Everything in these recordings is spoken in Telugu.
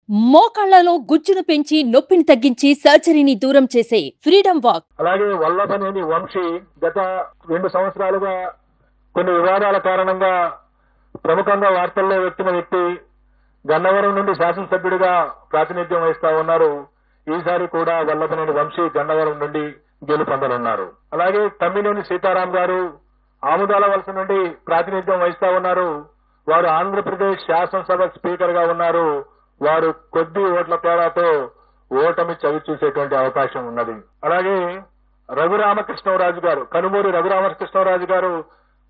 మోకాళ్లలో గుజ్జును పెంచి నొప్పిని తగ్గించి సర్జరీని దూరం చేసే ఫ్రీడమ్ వాక్. అలాగే వల్లభనేని వంశీ గత 2 సంవత్సరాలుగా కొన్ని వివాదాల కారణంగా ప్రముఖంగా వార్తల్లో వచ్చిన వ్యక్తి గన్నవరం నుండి శాసనసభ్యుడిగా ప్రాతినిధ్యం వహిస్తా ఉన్నారు. ఈసారి కూడా వల్లభనేని వంశీ గన్నవరం నుండి గెలుపొందనున్నారు. అలాగే తమ్మినేని సీతారాం గారు ఆముదాల వలస నుండి ప్రాతినిధ్యం వహిస్తా ఉన్నారు. వారు ఆంధ్రప్రదేశ్ శాసనసభ స్పీకర్ గా ఉన్నారు. వారు కొద్ది ఓట్ల తేడాతో ఓటమి చవి చూసేటువంటి అవకాశం ఉన్నది. అలాగే రఘురామకృష్ణరాజు గారు, కనుమూరి రఘురామకృష్ణరాజు గారు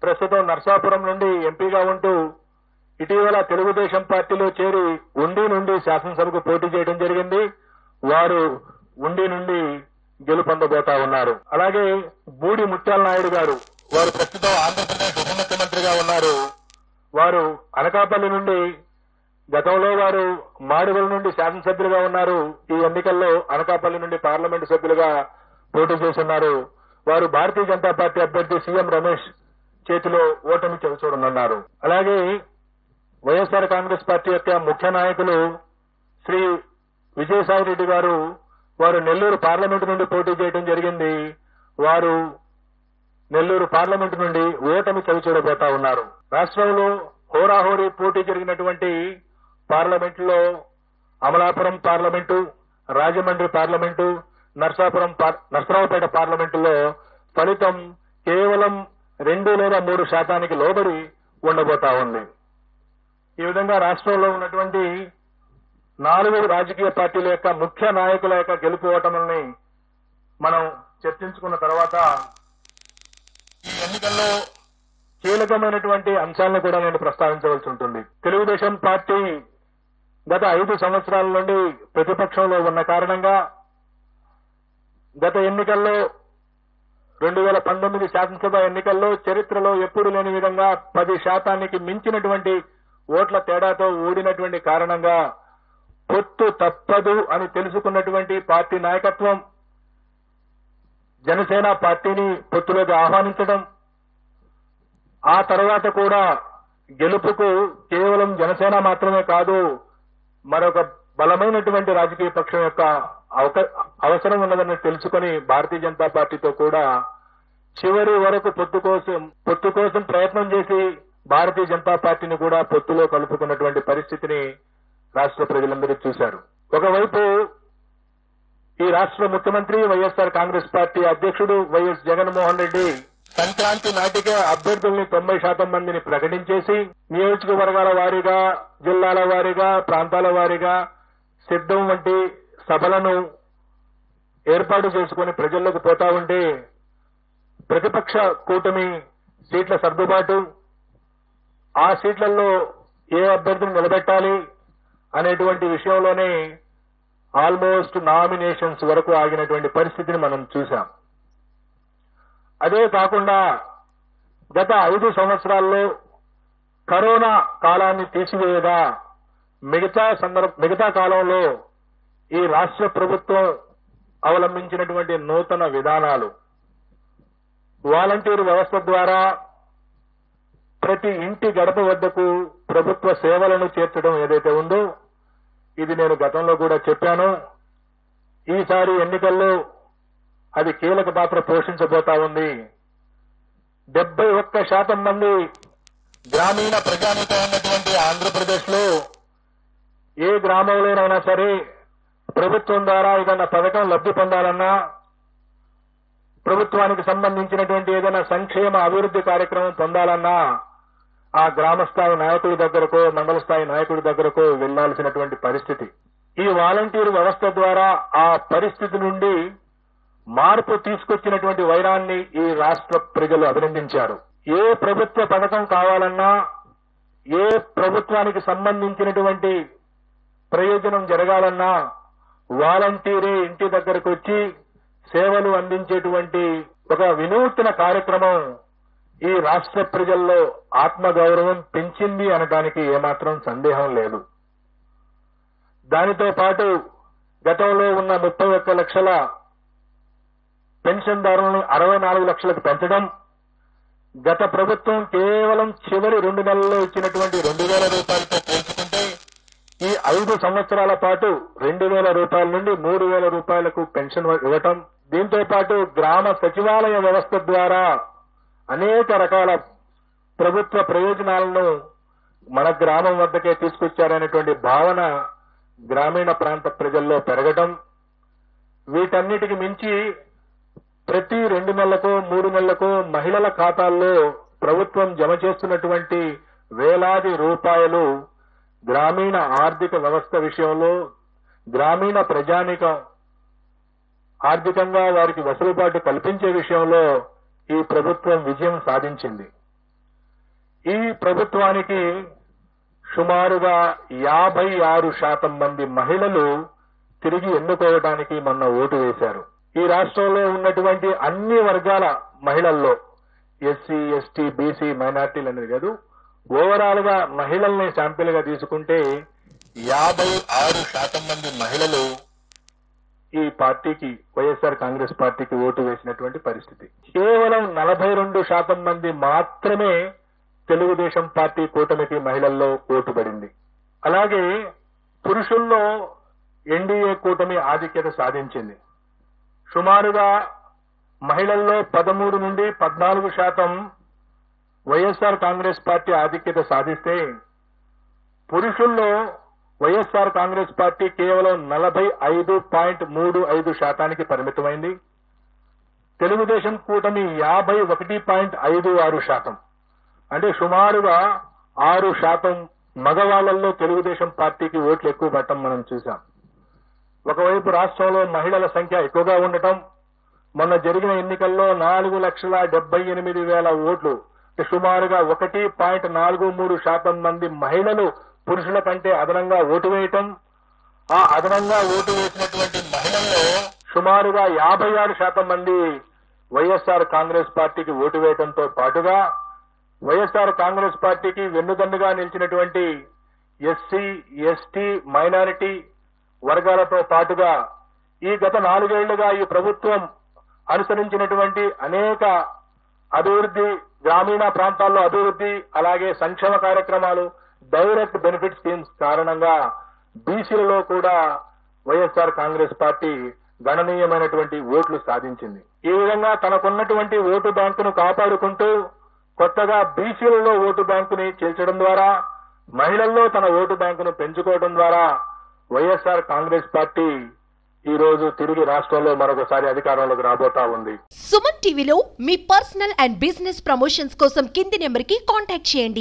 ప్రస్తుతం నర్సాపురం నుండి ఎంపీగా ఉంటూ ఇటీవల తెలుగుదేశం పార్టీలో చేరి ఉండి నుండి శాసనసభకు పోటీ చేయడం జరిగింది. వారు ఉండి నుండి గెలుపొందబోతా ఉన్నారు. అలాగే బూడి ముత్యాల నాయుడు గారు, వారు ప్రస్తుతం ఆంధ్రప్రదేశ్ ఉప ముఖ్యమంత్రిగా ఉన్నారు. వారు అనకాపల్లి నుండి, గతంలో వారు మాడుగుల నుండి శాసనసభ్యులుగా ఉన్నారు. ఈ ఎన్నికల్లో అనకాపల్లి నుండి పార్లమెంటు సభ్యులుగా పోటీ చేస్తున్నారు. వారు భారతీయ జనతా పార్టీ అభ్యర్థి సీఎం రమేష్ చేతిలో ఓటమి చవిచూడనున్నారు. అలాగే వైఎస్ఆర్ కాంగ్రెస్ పార్టీ యొక్క ముఖ్య నాయకులు శ్రీ విజయసాయి రెడ్డి గారు, వారు నెల్లూరు పార్లమెంటు నుండి పోటీ చేయడం జరిగింది. వారు నెల్లూరు పార్లమెంటు నుండి ఓటమి చవిచూడబోతా ఉన్నారు. రాష్ట్రంలో హోరాహోరీ పోటీ జరిగినటువంటి పార్లమెంటులో అమలాపురం పార్లమెంటు, రాజమండ్రి పార్లమెంటు, నర్సరావుపేట పార్లమెంటులో ఫలితం కేవలం 2 లేదా 3 శాతానికి లోబడి ఉండబోతా ఉంది. ఈ విధంగా రాష్ట్రంలో ఉన్నటువంటి 4 రాజకీయ పార్టీల యొక్క ముఖ్య నాయకుల యొక్క గెలుపు ఓటముల్ని మనం చర్చించుకున్న తర్వాత ఈ ఎన్నికల్లో కీలకమైనటువంటి అంశాలను కూడా నేను ప్రస్తావించవలసి ఉంటుంది. తెలుగుదేశం పార్టీ గత 5 సంవత్సరాల నుండి ప్రతిపక్షంలో ఉన్న కారణంగా గత ఎన్నికల్లో 2019 శాసనసభ ఎన్నికల్లో చరిత్రలో ఎప్పుడు లేని విధంగా 10 శాతానికి మించినటువంటి ఓట్ల తేడాతో ఓడినటువంటి కారణంగా పొత్తు తప్పదు అని తెలుసుకున్నటువంటి పార్టీ నాయకత్వం జనసేన పార్టీని పొత్తులోకి ఆహ్వానించడం, ఆ తర్వాత కూడా గెలుపుకు కేవలం జనసేన మాత్రమే కాదు, మరొక బలమైనటువంటి రాజకీయ పక్షం యొక్క అవసరం ఉన్నదని తెలుసుకుని భారతీయ జనతా పార్టీతో కూడా చివరి వరకు పొత్తు కోసం ప్రయత్నం చేసి భారతీయ జనతా పార్టీని కూడా పొత్తులో కలుపుకున్నటువంటి పరిస్థితిని రాష్ట్ర ప్రజలందరూ చూశారు. ఒకవైపు ఈ రాష్ట్ర ముఖ్యమంత్రి వైఎస్ఆర్ కాంగ్రెస్ పార్టీ అధ్యక్షుడు వైఎస్ జగన్మోహన్ రెడ్డి సంక్రాంతి నాటికే అభ్యర్థుల్ని 90% మందిని ప్రకటించేసి నియోజకవర్గాల వారీగా, జిల్లాల వారీగా, ప్రాంతాల వారీగా సిద్ధం వంటి సభలను ఏర్పాటు చేసుకుని ప్రజల్లోకి పోతా ఉంటే ప్రతిపక్ష కూటమి సీట్ల సర్దుబాటు, ఆ సీట్లలో ఏ అభ్యర్థిని నిలబెట్టాలి అనేటువంటి విషయంలోనే ఆల్మోస్ట్ నామినేషన్స్ వరకు ఆగినటువంటి పరిస్థితిని మనం చూశాం. అదే కాకుండా గత 5 సంవత్సరాల్లో కరోనా కాలాన్ని తీసివేయగా మిగతా కాలంలో ఈ రాష్ట్ర ప్రభుత్వం అవలంబించినటువంటి నూతన విధానాలు, వాలంటీర్ వ్యవస్థ ద్వారా ప్రతి ఇంటి గడప వద్దకు ప్రభుత్వ సేవలను చేర్చడం ఏదైతే ఉందో, ఇది నేను గతంలో కూడా చెప్పాను. ఈసారి ఎన్నికల్లో అది కీలక పాత్ర పోషించబోతా ఉంది. 71% మంది గ్రామీణ ప్రజానీకం ఉన్నటువంటి ఆంధ్రప్రదేశ్ లో ఏ గ్రామంలోనైనా సరే ప్రభుత్వం ద్వారా ఏదైనా పథకం లబ్ధి పొందాలన్నా, ప్రభుత్వానికి సంబంధించినటువంటి ఏదైనా సంక్షేమ అభివృద్ధి కార్యక్రమం పొందాలన్నా ఆ గ్రామ స్థాయి నాయకుడి దగ్గరకో, మండల స్థాయి నాయకుడి దగ్గరకో వెళ్లాల్సినటువంటి పరిస్థితి. ఈ వాలంటీర్ వ్యవస్థ ద్వారా ఆ పరిస్థితి నుండి మార్పు తీసుకొచ్చినటువంటి వైరాన్ని ఈ రాష్ట్ర ప్రజలు అభినందించారు. ఏ ప్రభుత్వ పథకం కావాలన్నా, ఏ ప్రభుత్వానికి సంబంధించినటువంటి ప్రయోజనం జరగాలన్నా వాలంటీరే ఇంటి దగ్గరకు వచ్చి సేవలు అందించేటువంటి ఒక వినూత్న కార్యక్రమం ఈ రాష్ట్ర ప్రజల్లో ఆత్మగౌరవం పెంచింది అనడానికి ఏమాత్రం సందేహం లేదు. దానితో పాటు గతంలో ఉన్న 31 లక్షల పెన్షన్దారులను 64 లక్షలకు పెంచడం, గత ప్రభుత్వం కేవలం చివరి 2 నెలల్లో ఇచ్చినటువంటి 2,000 రూపాయలతో పోల్చుకుంటే ఈ 5 సంవత్సరాల పాటు 2,000 రూపాయల నుండి 3,000 రూపాయలకు పెన్షన్ ఇవ్వటం, దీంతో పాటు గ్రామ సచివాలయ వ్యవస్థ ద్వారా అనేక రకాల ప్రభుత్వ ప్రయోజనాలను మన గ్రామం వద్దకే తీసుకొచ్చారనేటువంటి భావన గ్రామీణ ప్రాంత ప్రజల్లో పెరగటం, వీటన్నిటికి మించి ప్రతి 2 నెలలకు 3 నెలలకు మహిళల ఖాతాల్లో ప్రభుత్వం జమ చేస్తున్నటువంటి వేలాది రూపాయలు గ్రామీణ ఆర్థిక వ్యవస్థ విషయంలో గ్రామీణ ప్రజానీకం ఆర్థికంగా వారికి వెసులుబాటు కల్పించే విషయంలో ఈ ప్రభుత్వం విజయం సాధించింది. ఈ ప్రభుత్వానికి సుమారుగా 56% మంది మహిళలు తిరిగి ఎన్నుకోవడానికి మొన్న ఓటు వేశారు. ఈ రాష్ట్రంలో ఉన్నటువంటి అన్ని వర్గాల మహిళల్లో ఎస్సీ, ఎస్టీ, బీసీ, మైనార్టీలు అనేది కాదు, ఓవరాల్ గా మహిళల్ని శాంపిల్ గా తీసుకుంటే 56% మంది మహిళలు ఈ పార్టీకి, వైఎస్ఆర్ కాంగ్రెస్ పార్టీకి ఓటు వేసినటువంటి పరిస్థితి. కేవలం 42% మంది మాత్రమే తెలుగుదేశం పార్టీ కూటమికి మహిళల్లో ఓటు పడింది. అలాగే పురుషుల్లో ఎన్డీఏ కూటమి ఆధిక్యత సాధించింది. సుమారుగా మహిళల్లో 13 నుండి 14% వైఎస్ఆర్ కాంగ్రెస్ పార్టీ ఆధిక్యత సాధిస్తే, పురుషుల్లో వైఎస్ఆర్ కాంగ్రెస్ పార్టీ కేవలం 45.35% పరిమితమైంది. తెలుగుదేశం కూటమి 51.56%, అంటే సుమారుగా 6% మగవాళ్లలో తెలుగుదేశం పార్టీకి ఓట్లు ఎక్కువ పడటం మనం చూశాం. ఒకవైపు రాష్ట్రంలో మహిళల సంఖ్య ఎక్కువగా ఉండటం, మొన్న జరిగిన ఎన్నికల్లో 4,78,000 ఓట్లు, సుమారుగా 1.43% మంది మహిళలు పురుషుల కంటే అదనంగా ఓటు వేయటం, ఆ అదనంగా ఓటు వేసినటువంటి మహిళల్లో సుమారుగా 56% మంది వైఎస్ఆర్ కాంగ్రెస్ పార్టీకి ఓటు వేయడంతో పాటుగా వైఎస్ఆర్ కాంగ్రెస్ పార్టీకి వెన్నుదన్నుగా నిలిచినటువంటి ఎస్సీ, ఎస్టీ, మైనారిటీ వర్గాలతో పాటుగా ఈ గత 4 ఏళ్లుగా ఈ ప్రభుత్వం అనుసరించినటువంటి అనేక అభివృద్ధి, గ్రామీణ ప్రాంతాల్లో అభివృద్ధి, అలాగే సంక్షేమ కార్యక్రమాలు, డైరెక్ట్ బెనిఫిట్ స్కీమ్స్ కారణంగా బీసీలలో కూడా వైఎస్ఆర్ కాంగ్రెస్ పార్టీ గణనీయమైనటువంటి ఓట్లు సాధించింది. ఈ విధంగా తనకున్నటువంటి ఓటు బ్యాంకును కాపాడుకుంటూ కొత్తగా బీసీలలో ఓటు బ్యాంకుని చేర్చడం ద్వారా, మహిళల్లో తన ఓటు బ్యాంకును పెంచుకోవడం ద్వారా వైఎస్ఆర్ కాంగ్రెస్ పార్టీ ఈ రోజు తిరిగి రాష్ట్రంలో మరొకసారి అధికారంలోకి రాబోతా ఉంది. సుమన్ టీవీలో మీ పర్సనల్ అండ్ బిజినెస్ ప్రమోషన్స్ కోసం కింది నెంబర్కి కాంటాక్ట్ చేయండి.